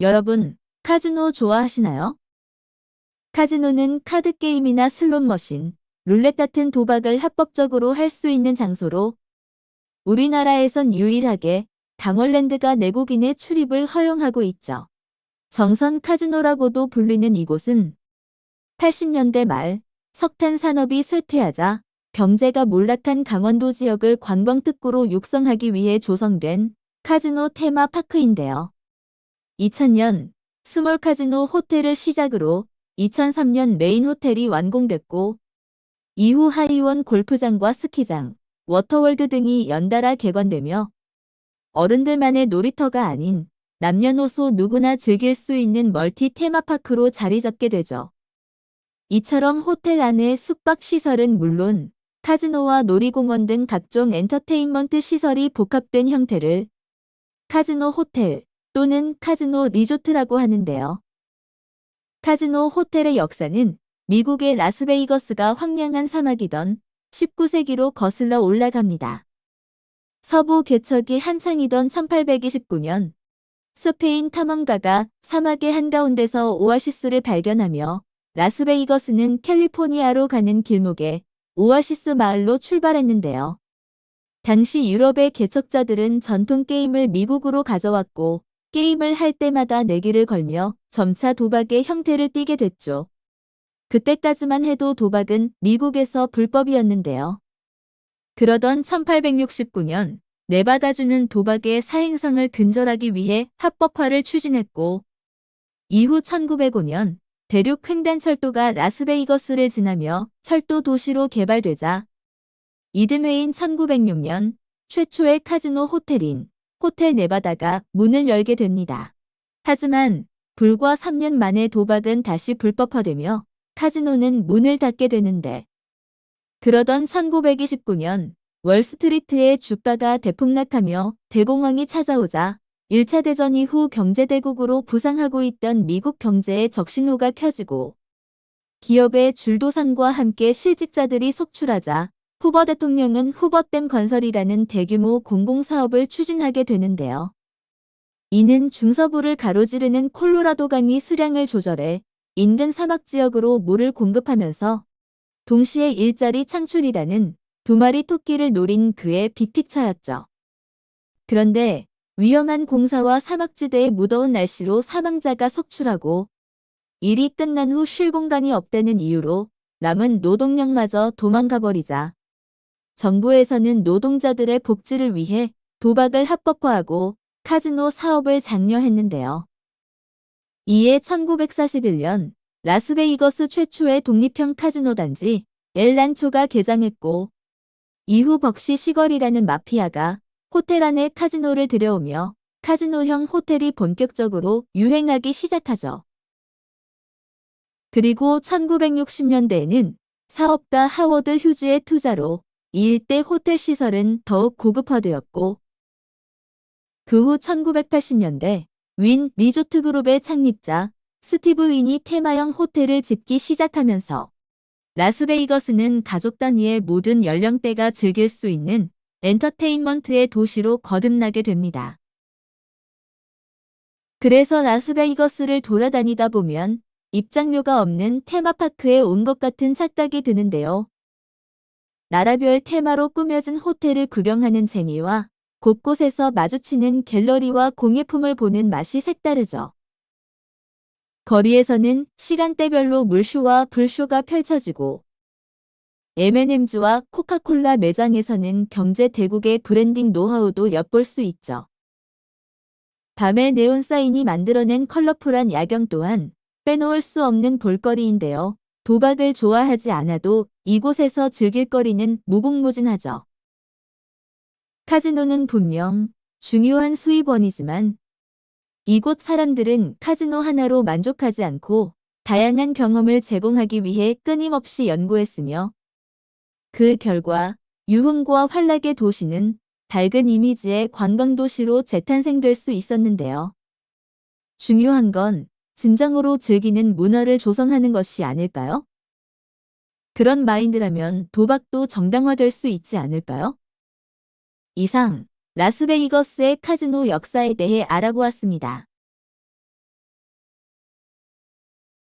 여러분, 카지노 좋아하시나요? 카지노는 카드게임이나 슬롯머신, 룰렛 같은 도박을 합법적으로 할 수 있는 장소로 우리나라에선 유일하게 당월랜드가 내국인의 출입을 허용하고 있죠. 정선 카지노라고도 불리는 이곳은 80년대 말 석탄 산업이 쇠퇴하자 경제가 몰락한 강원도 지역을 관광특구로 육성하기 위해 조성된 카지노 테마파크인데요. 2000년 스몰 카지노 호텔을 시작으로 2003년 메인 호텔이 완공됐고 이후 하이원 골프장과 스키장, 워터월드 등이 연달아 개관되며 어른들만의 놀이터가 아닌 남녀노소 누구나 즐길 수 있는 멀티 테마파크로 자리 잡게 되죠. 이처럼 호텔 안의 숙박시설은 물론 카지노와 놀이공원 등 각종 엔터테인먼트 시설이 복합된 형태를 카지노 호텔 또는 카지노 리조트라고 하는데요. 카지노 호텔의 역사는 미국의 라스베이거스가 황량한 사막이던 19세기로 거슬러 올라갑니다. 서부 개척이 한창이던 1829년 스페인 탐험가가 사막의 한가운데서 오아시스를 발견하며 라스베이거스는 캘리포니아로 가는 길목에 오아시스 마을로 출발했는데요. 당시 유럽의 개척자들은 전통 게임을 미국으로 가져왔고 게임을 할 때마다 내기를 걸며 점차 도박의 형태를 띠게 됐죠. 그때까지만 해도 도박은 미국에서 불법이었는데요. 그러던 1869년 네바다주는 도박의 사행성을 근절하기 위해 합법화를 추진했고 이후 1905년 대륙 횡단철도가 라스베이거스를 지나며 철도 도시로 개발되자 이듬해인 1906년 최초의 카지노 호텔인 호텔 네바다가 문을 열게 됩니다. 하지만 불과 3년 만에 도박은 다시 불법화되며 카지노는 문을 닫게 되는데 그러던 1929년 월스트리트의 주가가 대폭락하며 대공황이 찾아오자 1차 대전 이후 경제대국으로 부상하고 있던 미국 경제에 적신호가 켜지고 기업의 줄도산과 함께 실직자들이 속출하자 후보 대통령은 후보댐 건설이라는 대규모 공공사업을 추진하게 되는데요. 이는 중서부를 가로지르는 콜로라도 강이 수량을 조절해 인근 사막지역으로 물을 공급하면서 동시에 일자리 창출이라는 두 마리 토끼를 노린 그의 빅픽처였죠. 그런데 위험한 공사와 사막지대의 무더운 날씨로 사망자가 속출하고 일이 끝난 후 쉴 공간이 없다는 이유로 남은 노동력마저 도망가버리자 정부에서는 노동자들의 복지를 위해 도박을 합법화하고 카지노 사업을 장려했는데요. 이에 1941년 라스베이거스 최초의 독립형 카지노 단지 엘란초가 개장했고 이후 벅시 시걸이라는 마피아가 호텔 안에 카지노를 들여오며 카지노형 호텔이 본격적으로 유행하기 시작하죠. 그리고 1960년대에는 사업가 하워드 휴즈의 투자로 이 일대 호텔 시설은 더욱 고급화되었고 그 후 1980년대 윈 리조트 그룹의 창립자 스티브 윈이 테마형 호텔을 짓기 시작하면서 라스베이거스는 가족 단위의 모든 연령대가 즐길 수 있는 엔터테인먼트의 도시로 거듭나게 됩니다. 그래서 라스베이거스를 돌아다니다 보면 입장료가 없는 테마파크에 온 것 같은 착각이 드는데요. 나라별 테마로 꾸며진 호텔을 구경하는 재미와 곳곳에서 마주치는 갤러리와 공예품을 보는 맛이 색다르죠. 거리에서는 시간대별로 물쇼와 불쇼가 펼쳐지고 M&M즈와 코카콜라 매장에서는 경제 대국의 브랜딩 노하우도 엿볼 수 있죠. 밤에 네온 사인이 만들어낸 컬러풀한 야경 또한 빼놓을 수 없는 볼거리인데요. 도박을 좋아하지 않아도 이곳에서 즐길 거리는 무궁무진하죠. 카지노는 분명 중요한 수입원이지만 이곳 사람들은 카지노 하나로 만족하지 않고 다양한 경험을 제공하기 위해 끊임없이 연구했으며 그 결과 유흥과 환락의 도시는 밝은 이미지의 관광도시로 재탄생될 수 있었는데요. 중요한 건 진정으로 즐기는 문화를 조성하는 것이 아닐까요? 그런 마인드라면 도박도 정당화될 수 있지 않을까요? 이상 라스베이거스의 카지노 역사에 대해 알아보았습니다.